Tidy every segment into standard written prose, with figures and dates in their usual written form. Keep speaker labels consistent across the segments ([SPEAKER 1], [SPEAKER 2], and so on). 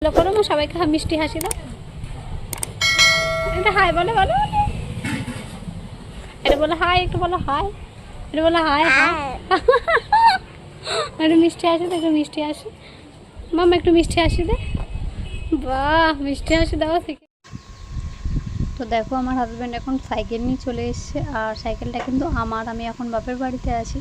[SPEAKER 1] করো না সবাইকে মিষ্টি হাসি দাও। এটা হাই বলো বলো বলো। এটা বলো হাই, একটু বলো হাই। এটা বলো হাই হাই। একটু মিষ্টি হাসি দে, একটু মিষ্টি হাসি। মামা একটু মিষ্টি হাসি দে। বাহ, মিষ্টি হাসি দাও থেকে। তো দেখো আমার হাজব্যান্ড এখন সাইকেল নিয়ে চলে এসছে, আর সাইকেলটা কিন্তু আমার, আমি এখন বাপের বাড়িতে আছি।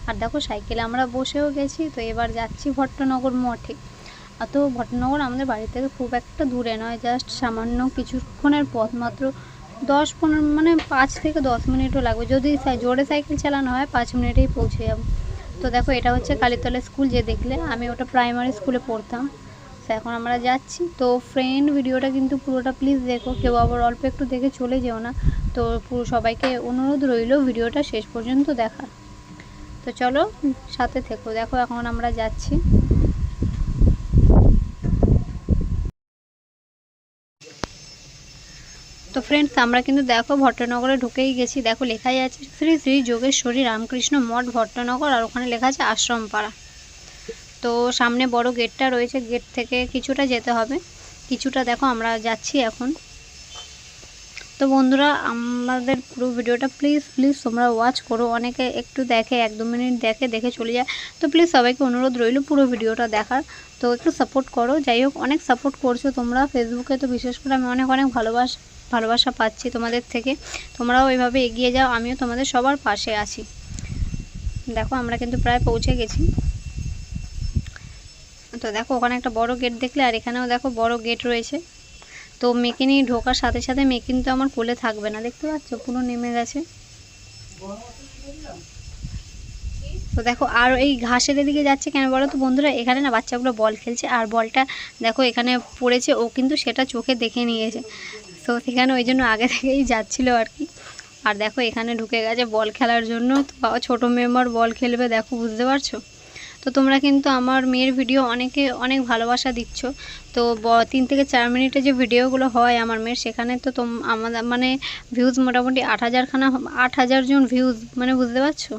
[SPEAKER 1] আর দেখো সাইকেলে আমরা বসেও গেছি। তো এবার যাচ্ছি ভট্টনগর মঠে। আর তো ভট্টনগর আমাদের বাড়ি থেকে খুব একটা দূরে নয়, জাস্ট সামান্য কিছুক্ষণের পথ, মাত্র 10-15 মানে 5 থেকে 10 মিনিটও লাগবে। যদি জোরে সাইকেল চালানো হয় 5 মিনিটেই পৌঁছে যাব। তো দেখো এটা হচ্ছে কালীতলা স্কুল, যে দেখলে আমি ওটা প্রাইমারি স্কুলে পড়তাম। তো এখন আমরা যাচ্ছি। তো ফ্রেন্ড, ভিডিওটা কিন্তু পুরোটা প্লিজ দেখো, কেউ আবার অল্প একটু দেখে চলে যেও না। তো পুরো সবাইকে অনুরোধ রইল ভিডিওটা শেষ পর্যন্ত দেখার। তো চলো সাথে থেকো। দেখো এখন আমরা যাচ্ছি। তো ফ্রেন্ডস, আমরা কিন্তু দেখো ভট্টনগরে ঢুকেই গেছি। দেখো লেখাই আছে শ্রী শ্রী যোগেশ্বরী রামকৃষ্ণ মঠ ভট্টনগর, আর ওখানে লেখা আছে আশ্রম পাড়া। তো সামনে বড় গেটটা রয়েছে, গেট থেকে কিছুটা যেতে হবে। কিছুটা দেখো আমরা যাচ্ছি এখন। তো বন্ধুরা, আমাদের পুরো ভিডিওটা প্লিজ প্লিজ তোমরা ওয়াচ করো। অনেকে একটু দেখে, 1-2 মিনিট দেখে চলে যায়। তো প্লিজ সবাইকে অনুরোধ রইল পুরো ভিডিওটা দেখার। তো একটু সাপোর্ট করো। যাই হোক, অনেক সাপোর্ট করছো তোমরা ফেসবুকে, তো বিশেষ করে আমি অনেক অনেক ভালোবাসা পাচ্ছি তোমাদের থেকে। তোমরাও এইভাবে এগিয়ে যাও, আমিও তোমাদের সবার পাশে আছি। দেখো আমরা কিন্তু প্রায় পৌঁছে গেছি। তো দেখো ওখানে একটা বড় গেট দেখলে, আর এখানেও দেখো বড় গেট রয়েছে। তো মেকে নিয়ে ঢোকার সাথে সাথে মেয়ে কিন্তু আমার কোলে থাকবে না, দেখতে পাচ্ছ পুরো নেমে গেছে। তো দেখো আর এই ঘাসের এদিকে যাচ্ছে কেন বলো তো বন্ধুরা, এখানে না বাচ্চাগুলো বল খেলছে, আর বলটা দেখো এখানে পড়েছে, ও কিন্তু সেটা চোখে দেখে নিয়েছে। তো সেখানে ওই জন্য আগে থেকেই যাচ্ছিলো আর কি। আর দেখো এখানে ঢুকে গেছে বল খেলার জন্য। তো বাবা ছোটো মেম্বার বল খেলবে, দেখো বুঝতে পারছো। তো তোমরা কিন্তু আমার মেয়ের ভিডিও অনেকে অনেক ভালোবাসা দিচ্ছ। তো 3 থেকে 4 মিনিটে যে ভিডিওগুলো হয় আমার মেয়ের, সেখানে তো আমাদের মানে ভিউজ মোটামুটি 8,000 8,000 জন ভিউজ, মানে বুঝতে পারছো।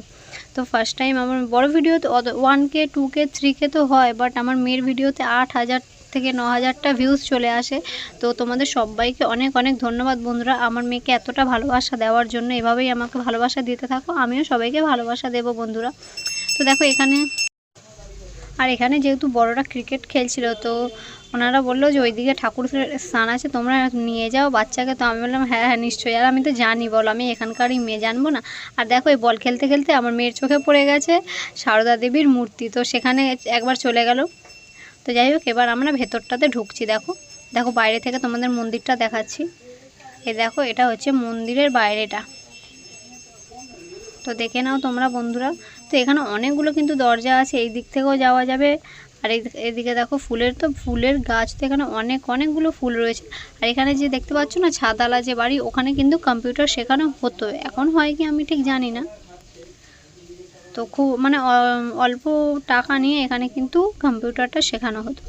[SPEAKER 1] তো ফার্স্ট টাইম আমার বড় ভিডিওতে 1K 2K 3K তো হয়, বাট আমার মেয়ের ভিডিওতে 8,000 থেকে 9,000টা ভিউজ চলে আসে। তো তোমাদের সবাইকে অনেক অনেক ধন্যবাদ বন্ধুরা, আমার মেয়েকে এতটা ভালোবাসা দেওয়ার জন্য। এভাবেই আমাকে ভালোবাসা দিতে থাকো, আমিও সবাইকে ভালোবাসা দেবো বন্ধুরা। তো দেখো এখানে যেহেতু বড়রা ক্রিকেট খেলছিল, তো ওনারা বললো যে ওইদিকে ঠাকুরের স্থান আছে, তোমরা নিয়ে যাও বাচ্চাকে। তো আমি বললাম হ্যাঁ হ্যাঁ নিশ্চয়ই, আর আমি তো জানি, বলো আমি এখানকারই মেয়ে, জানবো না। আর দেখো এই বল খেলতে খেলতে আমার মেয়ের চোখে পড়ে গেছে সারদা দেবীর মূর্তি, তো সেখানে একবার চলে গেল। তো যাই হোক, এবার আমরা ভেতরটাতে ঢুকছি। দেখো দেখো বাইরে থেকে তোমাদের মন্দিরটা দেখাচ্ছি। এই দেখো এটা হচ্ছে মন্দিরের বাইরেটা, তো দেখে নাও তোমরা বন্ধুরা। তো এখানে অনেকগুলো কিন্তু দরজা আছে, এই দিক থেকেও যাওয়া যাবে। আর এদিকে দেখো ফুলের গাছ, তো এখানে অনেকগুলো ফুল রয়েছে। আর এখানে যে দেখতে পাচ্ছ না ছাদালা যে বাড়ি, ওখানে কিন্তু কম্পিউটার শেখানো হতো, এখন হয় কি আমি ঠিক জানি না। তো খুব মানে অল্প টাকা নিয়ে এখানে কিন্তু কম্পিউটারটা শেখানো হতো,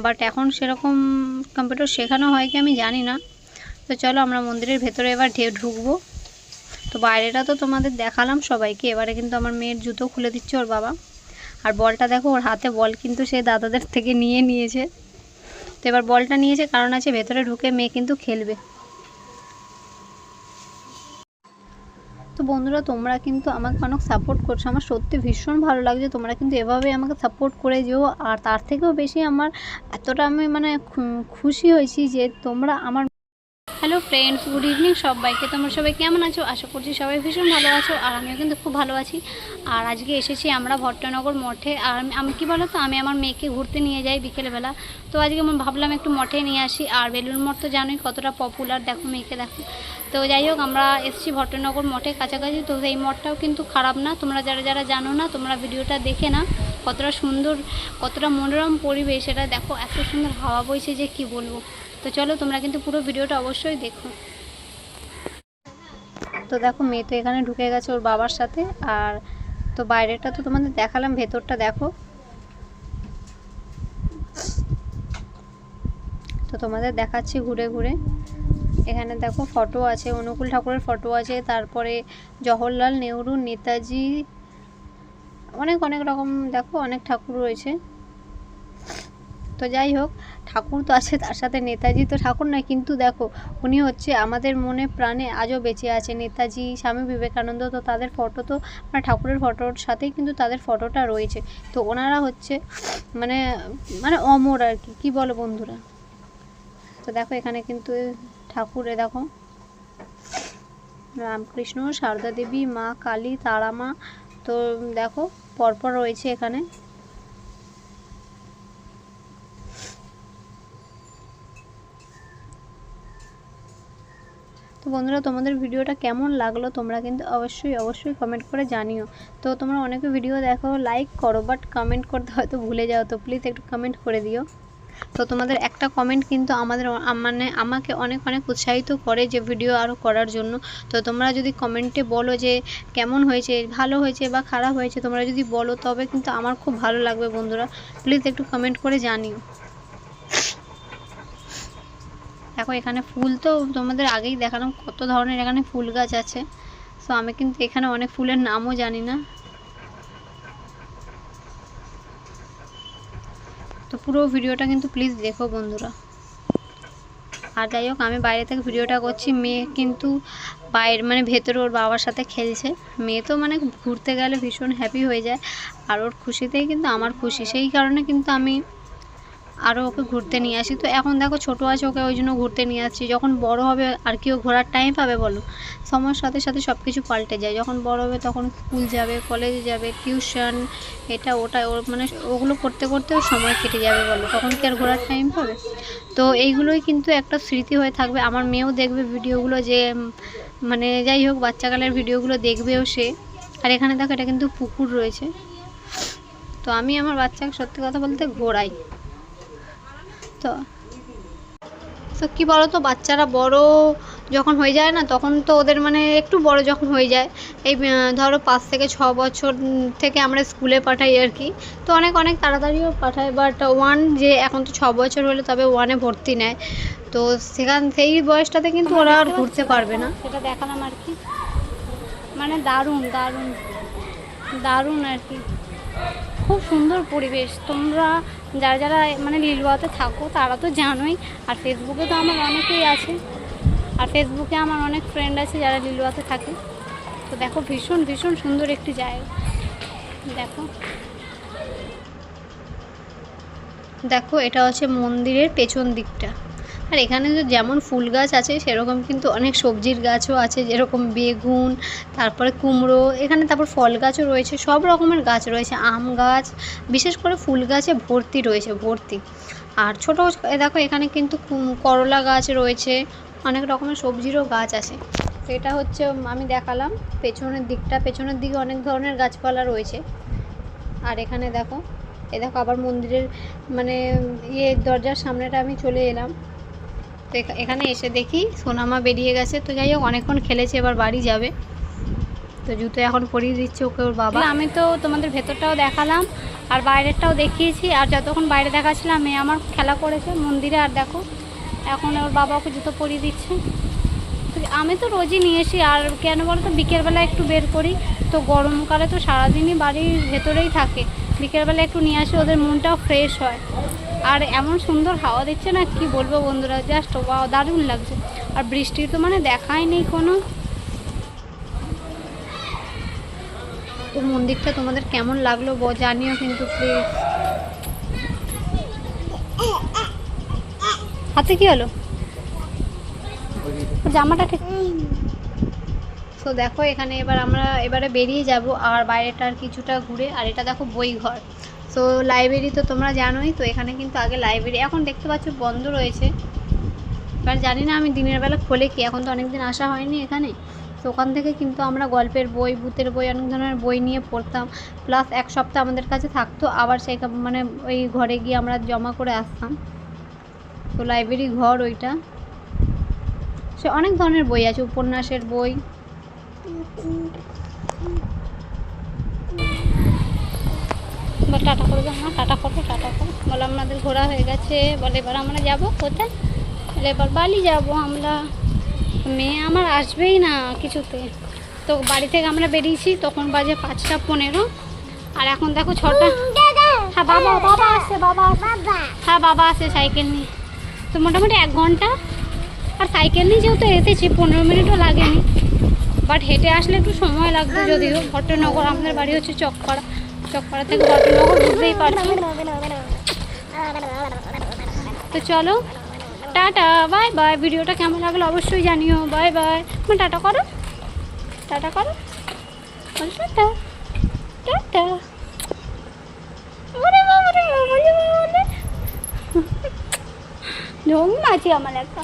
[SPEAKER 1] বাট এখন সেরকম কম্পিউটার শেখানো হয় কি আমি জানি না। তো চলো আমরা মন্দিরের ভেতরে এবার ঢুকবো। তো বাইরেটা তো তোমাদের দেখালাম সবাইকে, এবারে কিন্তু আমার মেয়ের জুতো খুলে দিচ্ছে ওর বাবা। আর বলটা দেখো, ওর হাতে বল কিন্তু সে দাদাদের থেকে নিয়েছে। তো এবার বলটা নিয়েছে, কারণ আছে ভেতরে ঢুকে মেয়ে কিন্তু খেলবে। তো বন্ধুরা, তোমরা কিন্তু আমাকে অনেক সাপোর্ট করছো, আমার সত্যি ভীষণ ভালো লাগছে। তোমরা কিন্তু এভাবে আমাকে সাপোর্ট করে যেও। আর তার থেকেও বেশি আমার এতটা আমি মানে খুশি হয়েছি যে তোমরা আমার। হ্যালো ফ্রেন্ডস, গুড ইভিনিং সবাইকে। তোমরা সবাই কেমন আছো? আশা করছি সবাই ভীষণ ভালো আছো, আর আমিও কিন্তু খুব ভালো আছি। আর আজকে এসেছি আমরা ভট্টনগর মঠে। আর আমি কি বলো তো, আমি আমার মেয়েকে ঘুরতে নিয়ে যাই বিকেলবেলা। তো আজকে আমি ভাবলাম একটু মঠে নিয়ে আসি। আর বেলুড় মঠ তো জানোই কতটা পপুলার, দেখো মেয়েকে দেখো। তো যাই হোক, আমরা এসেছি ভট্টনগর মঠে কাছাকাছি। তো এই মঠটাও কিন্তু খারাপ না, তোমরা যারা জানো না, তোমরা ভিডিওটা দেখে না, কতটা সুন্দর, কতটা মনোরম পরিবেশ এটা দেখো, এত সুন্দর হাওয়া বইছে যে কি বলবো। তো চলো তোমরা কিন্তু পুরো ভিডিওটা অবশ্যই দেখো। তো দেখো মেয়ে তো এখানে ঢুকে গেছে ওর বাবার সাথে। আর তো বাইরেটা তো তোমাদের দেখালাম, ভেতরটা দেখো। তো তোমাদের দেখাচ্ছি ঘুরে ঘুরে। এখানে দেখো ফটো আছে, অনুকূল ঠাকুরের ফটো আছে, তারপরে জওহরলাল নেহরু, নেতাজি, অনেক রকম দেখো অনেক ঠাকুর রয়েছে। তো তো যাই হোক, ঠাকুর তো আছে, তার সাথে নেতাজি তো ঠাকুর নয়, কিন্তু দেখো উনি হচ্ছে আমাদের মনে প্রাণে আজও বেঁচে আছে। নেতাজি, স্বামী বিবেকানন্দ, তো তাদের ফটো তো মানে ঠাকুরের ফটোর সাথেই কিন্তু তাদের ফটোটা রয়েছে। তো ওনারা হচ্ছে মানে মানে অমর আর কি, কী বলো বন্ধুরা। তো দেখো এখানে কিন্তু ঠাকুরে দেখো রামকৃষ্ণ, সারদা দেবী, মা কালী, তারা মা, তো দেখো পরপর রয়েছে এখানে। তো বন্ধুরা, তোমাদের ভিডিওটা কেমন লাগলো তোমরা কিন্তু অবশ্যই কমেন্ট করে জানিও। তো তোমরা অনেকে ভিডিও দেখো, লাইক করো, বাট কমেন্ট করতে হয়তো ভুলে যাও, তো প্লিজ একটু কমেন্ট করে দিও। তো তোমাদের একটা কমেন্ট কিন্তু মানে আমাকে অনেক উৎসাহিত করে যে ভিডিও আরও করার জন্য। তো তোমরা যদি কমেন্টে বলো যে কেমন হয়েছে, ভালো হয়েছে বা খারাপ হয়েছে, তোমরা যদি বলো তবে কিন্তু আমার খুব ভালো লাগবে বন্ধুরা। প্লিজ একটু কমেন্ট করে জানিও। দেখো এখানে ফুল তো তোমাদের আগেই দেখালাম কত ধরনের এখানে ফুল গাছ আছে। সো আমি কিন্তু এখানে অনেক ফুলের নামও জানি না। তো পুরো ভিডিওটা কিন্তু প্লিজ দেখো বন্ধুরা। আর যাই হোক, আমি বাইরে থেকে ভিডিওটা করছি, মেয়ে কিন্তু বাইরে মানে ভেতরে ওর বাবার সাথে খেলছে। মেয়ে তো মানে ঘুরতে গেলে ভীষণ হ্যাপি হয়ে যায়, আর ওর খুশিতেই কিন্তু আমার খুশি, সেই কারণে কিন্তু আমি আরও ওকে ঘুরতে নিয়ে আসি। তো এখন দেখো ছোটো আছে, ওকে ওই জন্য ঘুরতে নিয়ে আসছি। যখন বড় হবে আর কি ও ঘোরার টাইম পাবে বলো? সময়ের সাথে সাথে সব কিছু পাল্টে যায়। যখন বড় হবে তখন স্কুল যাবে, কলেজে যাবে, টিউশন, এটা ওটা, ওর মানে ওগুলো করতে করতেও সময় কেটে যাবে বলো, তখন কি আর ঘোরার টাইম পাবে? তো এইগুলোই কিন্তু একটা স্মৃতি হয়ে থাকবে। আমার মেয়েও দেখবে ভিডিওগুলো, যে মানে যাই হোক বাচ্চাকালের ভিডিওগুলো দেখবেও সে। আর এখানে দেখো এটা কিন্তু পুকুর রয়েছে। তো আমি আমার বাচ্চাকে সত্যি কথা বলতে ঘোরাই। তো কী বলো তো, বাচ্চারা বড় যখন হয়ে যায় না, তখন তো ওদের মানে একটু বড় যখন হয়ে যায়, এই ধরো 5 থেকে 6 বছর থেকে আমরা স্কুলে পাঠাই আর কি। তো অনেক তাড়াতাড়িও পাঠায়, বাট যে এখন তো 6 বছর হলে তবে 1-এ ভর্তি নেয়। তো সেই বয়সটাতে কিন্তু ওরা আর ঘুরতে পারবে না। সেটা দেখালাম আর কি, মানে দারুণ আর কি, খুব সুন্দর পরিবেশ। তোমরা যারা মানে লিলুয়াতে থাকো তারা তো জানোই, আর ফেসবুকে তো আমার অনেকেই আছে, আর ফেসবুকে আমার অনেক ফ্রেন্ড আছে যারা লিলুয়াতে থাকে। তো দেখো ভীষণ সুন্দর একটি জায়গা। দেখো এটা হচ্ছে মন্দিরের পেছন দিকটা। আর এখানে তো যেমন ফুল গাছ আছে সেরকম কিন্তু অনেক সবজির গাছও আছে, যেরকম বেগুন, তারপরে কুমড়ো, এখানে তারপর ফল গাছও রয়েছে, সব রকমের গাছ রয়েছে, আম গাছ, বিশেষ করে ফুল গাছে ভর্তি রয়েছে। আর ছোটো দেখো এখানে কিন্তু করলা গাছ রয়েছে, অনেক রকমের সবজিরও গাছ আছে। তো এটা হচ্ছে আমি দেখালাম পেছনের দিকে অনেক ধরনের গাছপালা রয়েছে। আর এখানে দেখো আবার মন্দিরের মানে দরজার সামনেটা আমি চলে এলাম। তো এখানে এসে দেখি সোনামা বেরিয়ে গেছে। তো যাই হোক অনেকক্ষণ খেলেছে, এবার বাড়ি যাবে। তো জুতো এখন পরিয়ে দিচ্ছে ওকে ওর বাবা। আমি তো তোমাদের ভেতরটাও দেখালাম আর বাইরেরটাও দেখিয়েছি, আর যতক্ষণ বাইরে দেখাচ্ছিলাম মেয়ে আমার খেলা করেছে মন্দিরে। আর দেখো এখন ওর বাবা ওকে জুতো পরিয়ে দিচ্ছে। আমি তো রোজই নিয়ে আসি, আর কেন বলো তো বিকেলবেলা একটু বের করি। তো গরমকালে তো সারাদিনই বাড়ির ভেতরেই থাকে, বিকেলবেলা একটু নিয়ে আসি, ওদের মনটাও ফ্রেশ হয়। আর এমন সুন্দর হাওয়া দিচ্ছে না, কি বলবো বন্ধুরা, জাস্ট ওয়াও, দারুণ লাগছে। আর বৃষ্টির তো মানে দেখাই নেই কোনো। তো মন্দিরটা তোমাদের কেমন লাগলো জানিও কিন্তু প্লিজ। হাতে কি হলো? জামাটা ঠিক। তো দেখো এখানে এবারে বেরিয়ে যাব, আর বাইরেটা আর কিছুটা ঘুরে। আর এটা দেখো বই ঘর। তো লাইব্রেরি তো তোমরা জানোই, তো এখানে কিন্তু আগে লাইব্রেরি, এখন দেখতে পাচ্ছ বন্ধ রয়েছে। এবার জানি না আমি দিনের বেলা খোলে কি, এখন তো অনেকদিন আসা হয়নি এখানে। তো ওখান থেকে কিন্তু আমরা গল্পের বই, ভূতের বই, অনেক ধরনের বই নিয়ে পড়তাম, প্লাস 1 সপ্তাহ আমাদের কাছে থাকতো, আবার সেই মানে ওই ঘরে গিয়ে আমরা জমা করে আসতাম। তো লাইব্রেরি ঘর ওইটা, সে অনেক ধরনের বই আছে, উপন্যাসের বই। টাটা করে দাও, টাটা করো বলে আমাদের ঘোরা হয়ে গেছে। বলে এবার আমরা যাবো কোথায়? বলে এবার বালি যাবো আমরা। মেয়ে আমার আসবেই না কিছুতে। তো বাড়ি থেকে আমরা বেরিয়েছি, তখন বাজে 5টা 15, আর এখন দেখো 6টা। হ্যাঁ বাবা আসছে হ্যাঁ বাবা আসছে সাইকেল নিয়ে। তো মোটামুটি 1 ঘন্টা, আর সাইকেল নিয়ে যেহেতু এসেছি 15 মিনিটও লাগেনি, বাট হেঁটে আসলে একটু সময় লাগবে। যদিও ভট্টনগর, আমাদের বাড়ি হচ্ছে চকপাড়া, চকপাড়া থেকে ভট্টনগর বুঝতেই পারছি। তো চলো টাটা, বাই বাই। ভিডিওটা কেমন লাগলো অবশ্যই জানিও। Bye bye. টাটা করো, টাটা করো, টাটা টাটা। ঢং আছে আমার একটা।